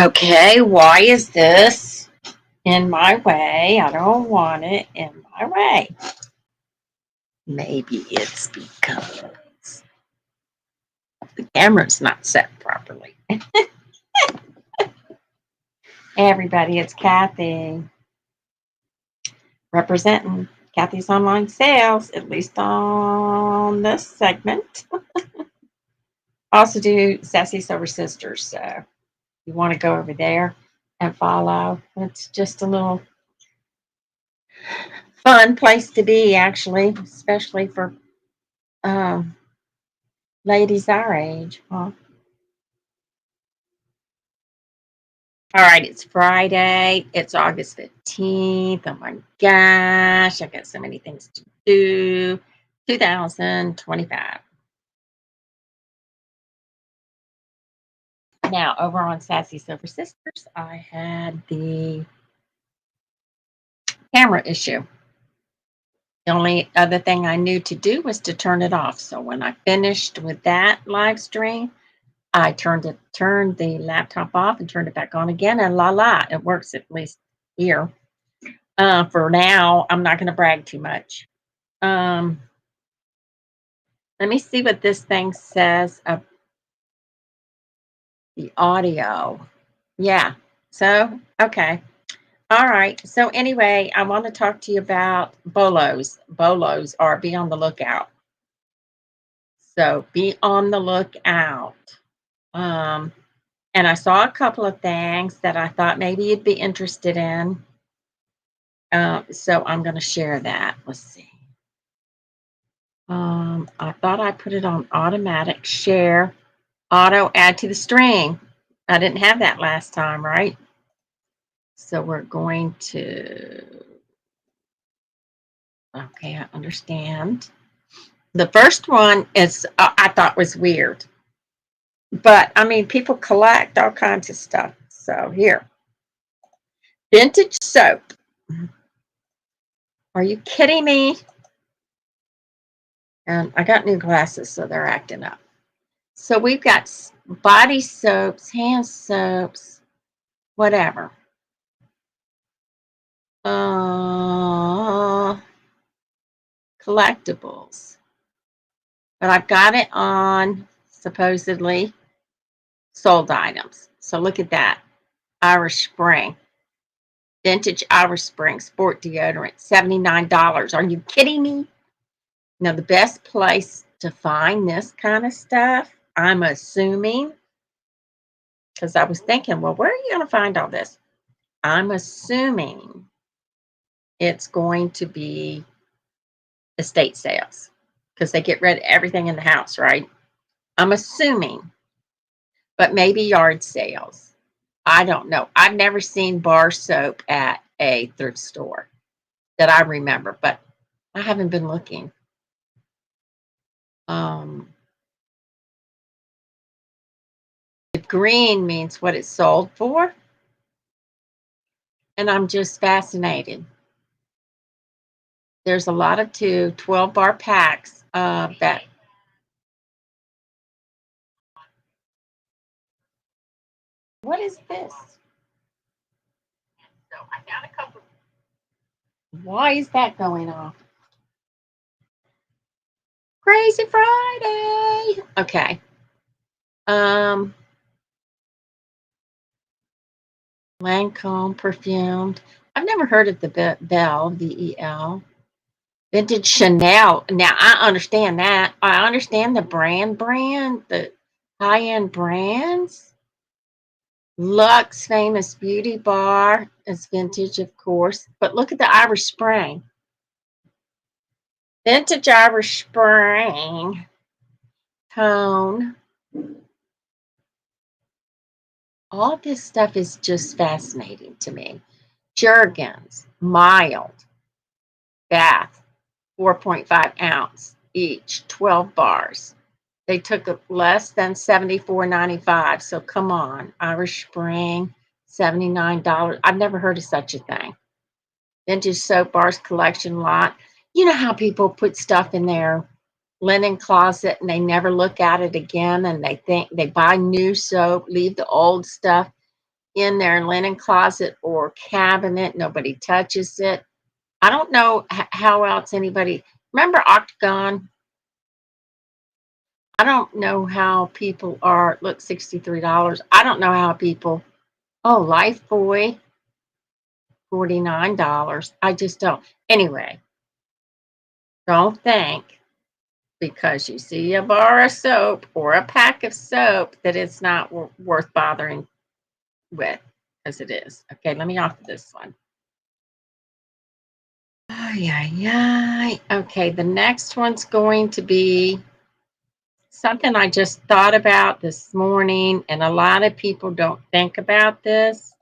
Okay, why is this in my way? I don't want it in my way. Maybe it's because the camera's not set properly. Hey everybody, it's Kathy representing Kathy's Online Sales, at least on this segment. Also do Sassy Silver Sisters, so you want to go over there and follow. It's just a little fun place to be, actually, especially for um, ladies our age. Huh? All right, it's Friday. It's August 15th. Oh my gosh, I got so many things to do. 2025. Now, over on Sassy Silver Sisters, I had the camera issue. The only other thing I knew to do was to turn it off. So when I finished with that live stream, I turned the laptop off and turned it back on again, and it works, at least here. For now, I'm not going to brag too much. Let me see what this thing says of the audio. Yeah. So, okay. All right. So anyway, I want to talk to you about BOLOs. BOLOs are be on the lookout. So be on the lookout. And I saw a couple of things that I thought maybe you'd be interested in. So I'm going to share that. Let's see. I thought I put it on automatic share, auto add to the string. I didn't have that last time, right? So we're going to, okay, I understand. The first one is, I thought was weird. But, I mean, people collect all kinds of stuff. So here, vintage soap. Are you kidding me? I got new glasses, so they're acting up. So we've got body soaps, hand soaps, whatever. Collectibles. But I've got it on supposedly sold items. So look at that. Irish Spring. Vintage Irish Spring sport deodorant, $79. Are you kidding me? Now, the best place to find this kind of stuff, I'm assuming, because I was thinking, well, where are you going to find all this? I'm assuming it's going to be estate sales because they get rid of everything in the house, right? I'm assuming, but maybe yard sales. I don't know. I've never seen bar soap at a thrift store that I remember, but I haven't been looking. The green means what it's sold for. And I'm just fascinated. There's a lot of 12 bar packs that. What is this? So I got a couple. Why is that going off? Crazy Friday. Okay. Lancome perfumed. I've never heard of the Bell, VEL. Vintage Chanel. Now I understand that. I understand the brand, the high-end brands. Lux Famous Beauty Bar is vintage, of course. But look at the Irish Spring. Vintage Irish Spring. Tone. All this stuff is just fascinating to me. Jergens, mild, bath, 4.5 ounce each, 12 bars. They took less than $74.95. So come on, Irish Spring, $79. I've never heard of such a thing. Vintage soap bars collection lot. You know how people put stuff in their linen closet and they never look at it again, and they think they buy new soap, leave the old stuff. in their linen closet or cabinet. Nobody touches it. I don't know how else anybody remember Octagon. I don't know how people are. Look, $63. I don't know how people. Oh, Lifebuoy, $49. I just don't. Anyway, don't think because you see a bar of soap or a pack of soap that it's not worth bothering with, because it is. Okay, let me off this one. Oh, yeah, yeah. Okay, the next one's going to be something I just thought about this morning, and a lot of people don't think about this.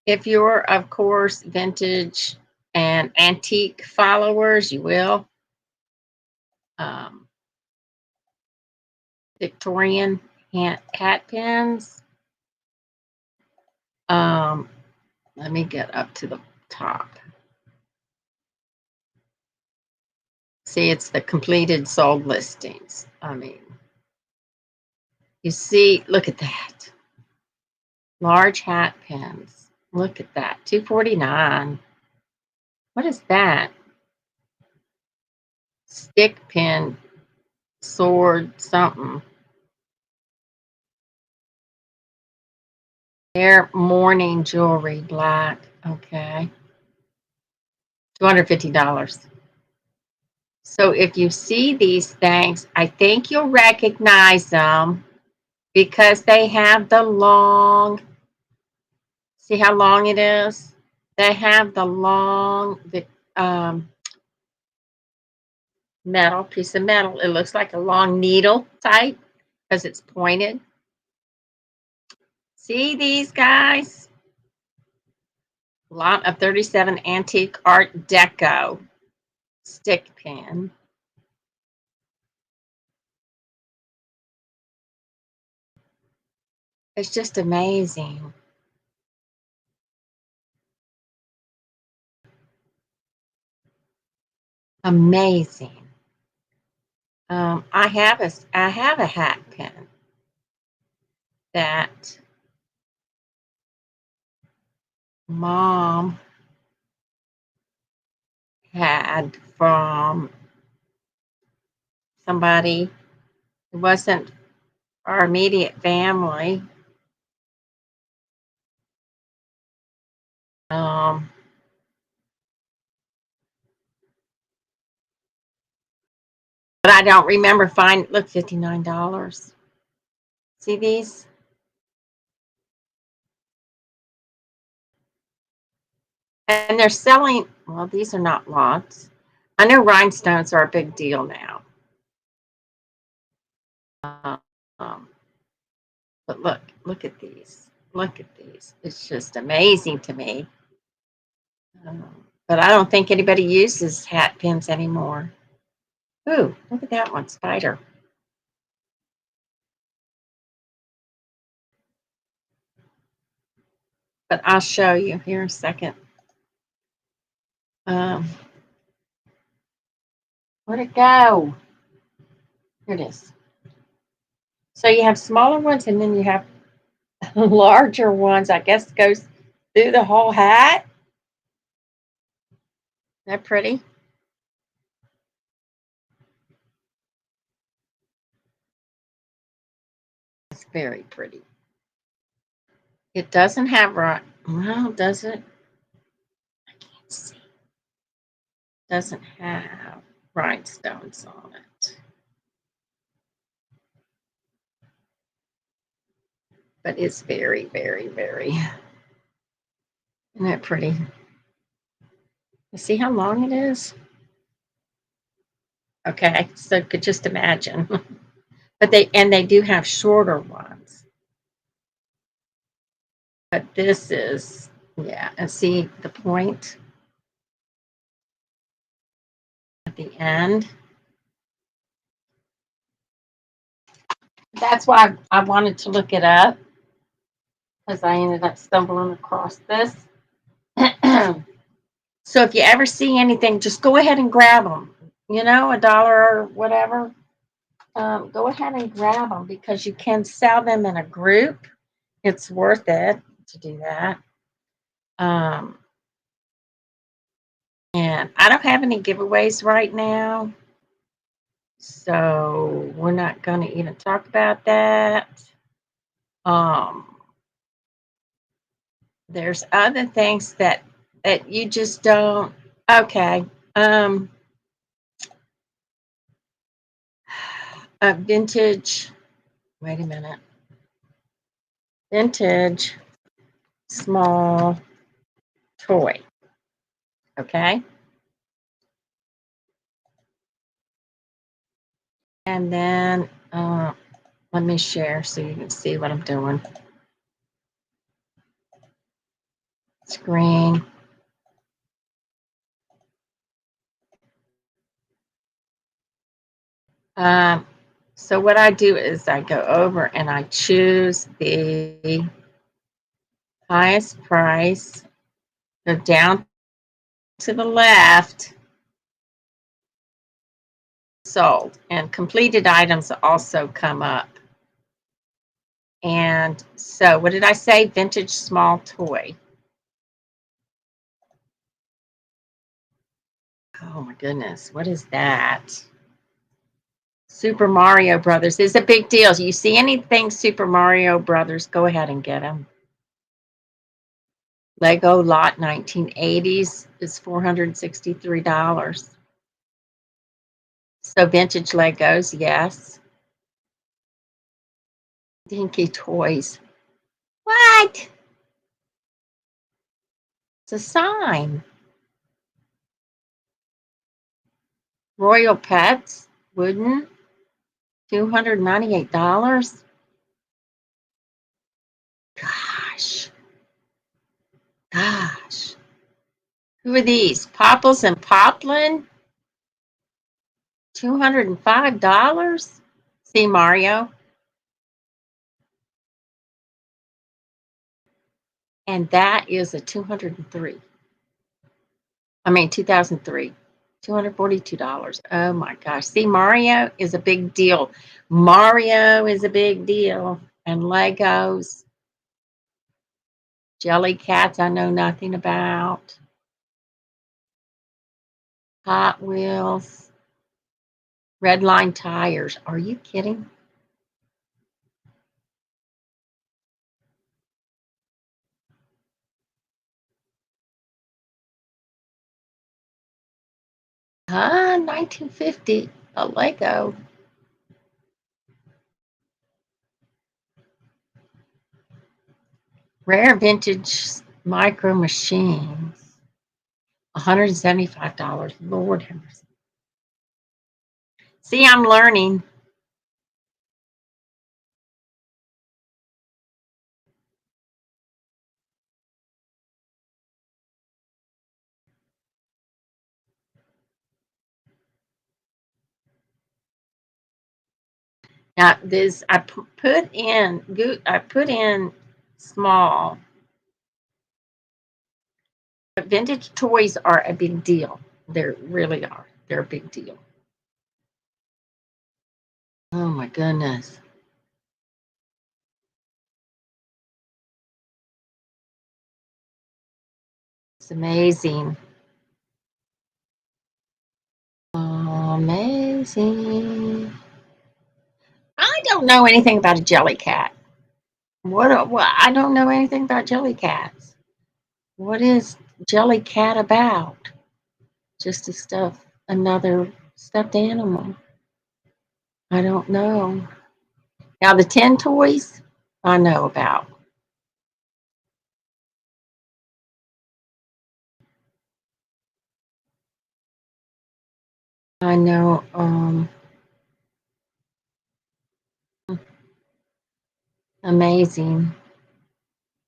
If you're, of course, vintage and antique followers, you will. Um, Victorian hat pins. Um, Let me get up to the top. See, it's the completed sold listings. I mean, you see, look at that. Large hat pins. Look at that. $249. What is that? Stick pin, sword, something. Their mourning jewelry, black. Okay. $250. So if you see these things, I think you'll recognize them because they have the long, see how long it is? They have the long um, metal, piece of metal. It looks like a long needle type because it's pointed. See these guys? Lot of 37 antique art deco stick pin. It's just amazing. Amazing. I have a hat pin that mom had from somebody. It wasn't our immediate family. Um, but I don't remember finding. Look, $59. See these? And they're selling. Well, these are not lots. I know rhinestones are a big deal now. Um, but look at these. Look at these. It's just amazing to me. But I don't think anybody uses hat pins anymore. Ooh, look at that one, spider. But I'll show you here in a second. Um, where'd it go? Here it is. So you have smaller ones and then you have larger ones. I guess goes through the whole hat. Isn't that pretty? It's very pretty. It doesn't have right. Well, does it? I can't see. Doesn't have rhinestones on it. But it's very, very, very. Isn't that pretty? You see how long it is? Okay, so you could just imagine. But they do have shorter ones. But this is, yeah, and see the point at the end. That's why I wanted to look it up because I ended up stumbling across this. So if you ever see anything, just go ahead and grab them. You know, $1 or whatever. Go ahead and grab them because you can sell them in a group. It's worth it. to do that. Um, and I don't have any giveaways right now, so we're not going to even talk about that. Um, there's other things that you just don't. Okay. Um, a vintage. Wait a minute. Vintage small toy. Okay. And then let me share so you can see what I'm doing. Screen. Um, so what I do is I go over and I choose the highest price, go down to the left, sold, and completed items also come up. And so what did I say? Vintage small toy. Oh my goodness, what is that? Super Mario Brothers is a big deal. You see anything Super Mario Brothers, go ahead and get them. Lego Lot 1980s is $463. So vintage Legos, yes. Dinky toys. What? It's a sign. Royal Pets, wooden, $298. Gosh, gosh. Who are these? Popples and Poplin, $205. See Mario. And that is a 203. I mean 2003. $242. Oh my gosh. See, Mario is a big deal. Mario is a big deal. And Legos, Jelly Cats, I know nothing about. Hot Wheels, Red Line tires. Are you kidding? Huh? 1950, a Lego. Rare vintage micro machines. $175. Lord have mercy. See, I'm learning. Now, this I put in small, but vintage toys are a big deal. They really are. They're a big deal. Oh my goodness, it's amazing, amazing. I don't know anything about a jelly cat. What? I don't know anything about jelly cats. What is jelly cat about? Just a another stuffed animal. I don't know. Now the 10 toys I know about. I know, amazing.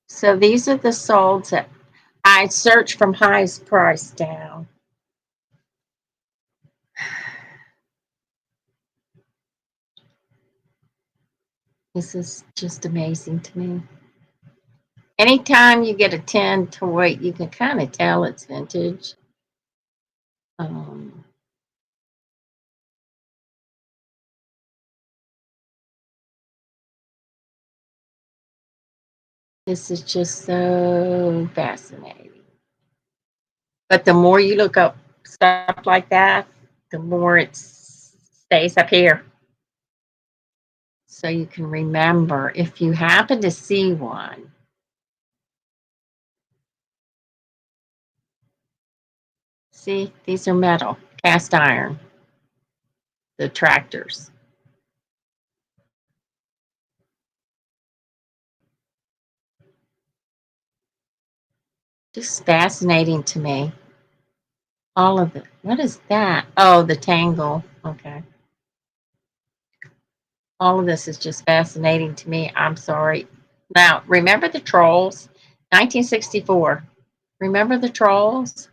So these are the solds that I search from highest price down. This is just amazing to me. Anytime you get a 10 toy, you can kind of tell it's vintage. Um, This is just so fascinating. But the more you look up stuff like that, the more it stays up here. So you can remember if you happen to see one. See, these are metal, cast iron, the tractors. Just fascinating to me. All of it. What is that? Oh, the tangle. Okay. All of this is just fascinating to me. I'm sorry. Now, remember the trolls? 1964. Remember the trolls?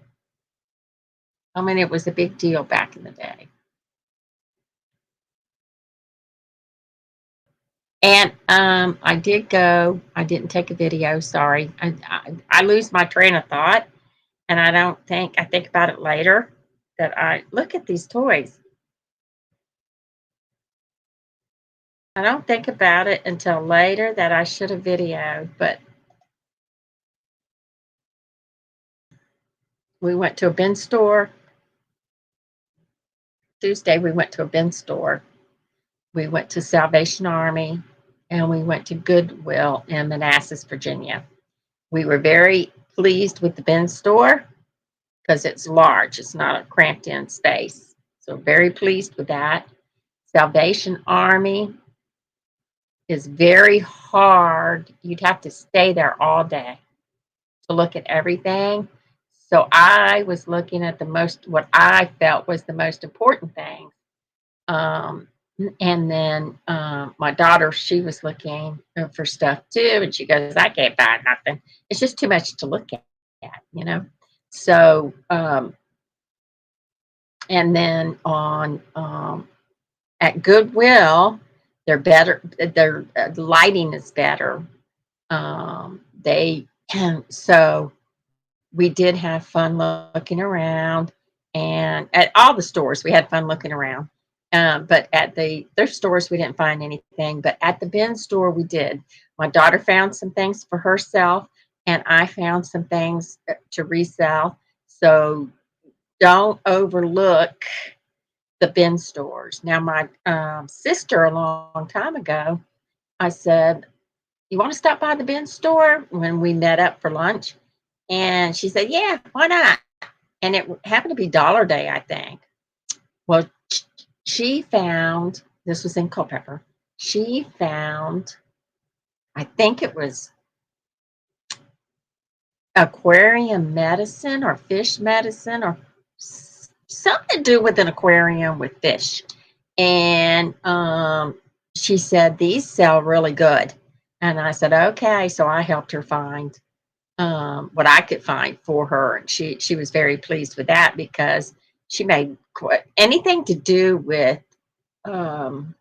I mean, it was a big deal back in the day. And I did go. I didn't take a video. Sorry. I lose my train of thought, and I don't think I think about it later. That I look at these toys. I don't think about it until later that I should have videoed. But we went to a bin store Tuesday. We went to a bin store. We went to Salvation Army, and we went to Goodwill in Manassas, Virginia. We were very pleased with the bin store because it's large. It's not a cramped in space. So very pleased with that. Salvation Army is very hard. You'd have to stay there all day to look at everything. So I was looking at what I felt was the most important thing. Um, and then my daughter, she was looking for stuff too, and she goes, "I can't buy nothing. It's just too much to look at." So, and then on at Goodwill, they're better. Their lighting is better. They so we did have fun looking around, and at all the stores we had fun looking around. But at the thrift stores we didn't find anything. But at the bin store we did. My daughter found some things for herself, and I found some things to resell. So don't overlook the bin stores. Now, my sister, a long time ago, I said, "You want to stop by the bin store?" When we met up for lunch. And she said, "Yeah, why not?" And it happened to be Dollar Day, I think. Well, she found, this was in Culpeper, she found, I think it was aquarium medicine or fish medicine or something to do with an aquarium with fish. And she said, "These sell really good." And I said, "Okay." So I helped her find what I could find for her. And she was very pleased with that because she made anything to do with um,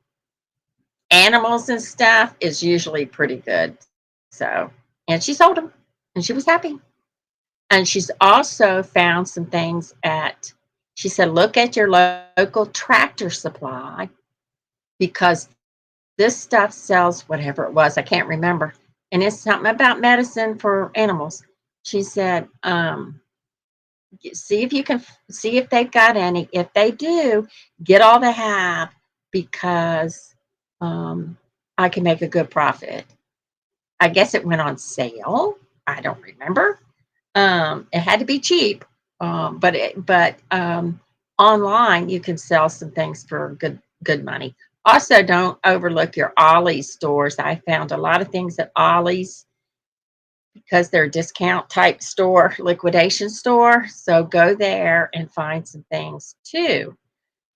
animals and stuff is usually pretty good. So, and she sold them and she was happy. And she's also found some things she said, "Look at your local tractor supply because this stuff sells," whatever it was, I can't remember. And it's something about medicine for animals. She said, "See if you can see if they've got any. If they do, get all they have because um, I can make a good profit." I guess it went on sale. I don't remember. It had to be cheap, but online you can sell some things for good money. Also, don't overlook your Ollie's stores. I found a lot of things at Ollie's because they're a discount type store, liquidation store. So go there and find some things too.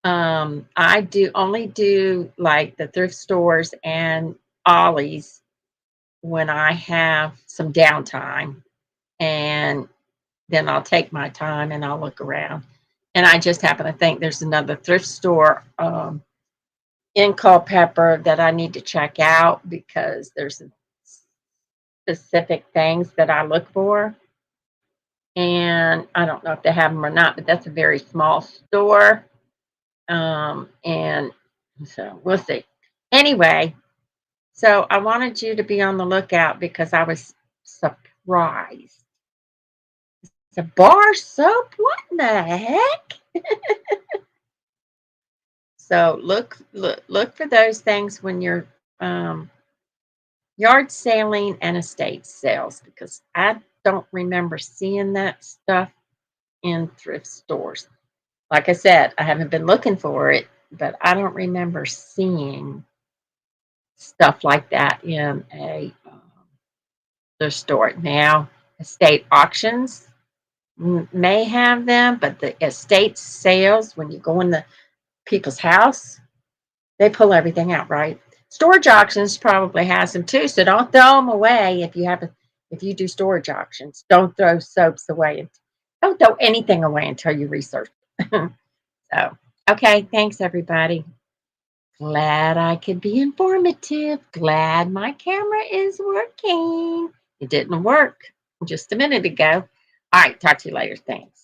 I do only do like the thrift stores and Ollie's when I have some downtime, and then I'll take my time and I'll look around. And I just happen to think there's another thrift store in Culpeper that I need to check out because there's specific things that I look for. And I don't know if they have them or not, but that's a very small store. And so we'll see. Anyway, so I wanted you to be on the lookout because I was surprised. It's a bar soap? What in the heck? So look for those things when you're um, yard saling and estate sales, because I don't remember seeing that stuff in thrift stores. Like I said, I haven't been looking for it, but I don't remember seeing stuff like that in a thrift store. Now, estate auctions may have them, but the estate sales, when you go in the people's house, they pull everything out, right? Storage auctions probably has them too, so don't throw them away if you do storage auctions. Don't throw soaps away. Don't throw anything away until you research. So, okay, thanks everybody. Glad I could be informative. Glad my camera is working. It didn't work just a minute ago. All right, talk to you later. Thanks.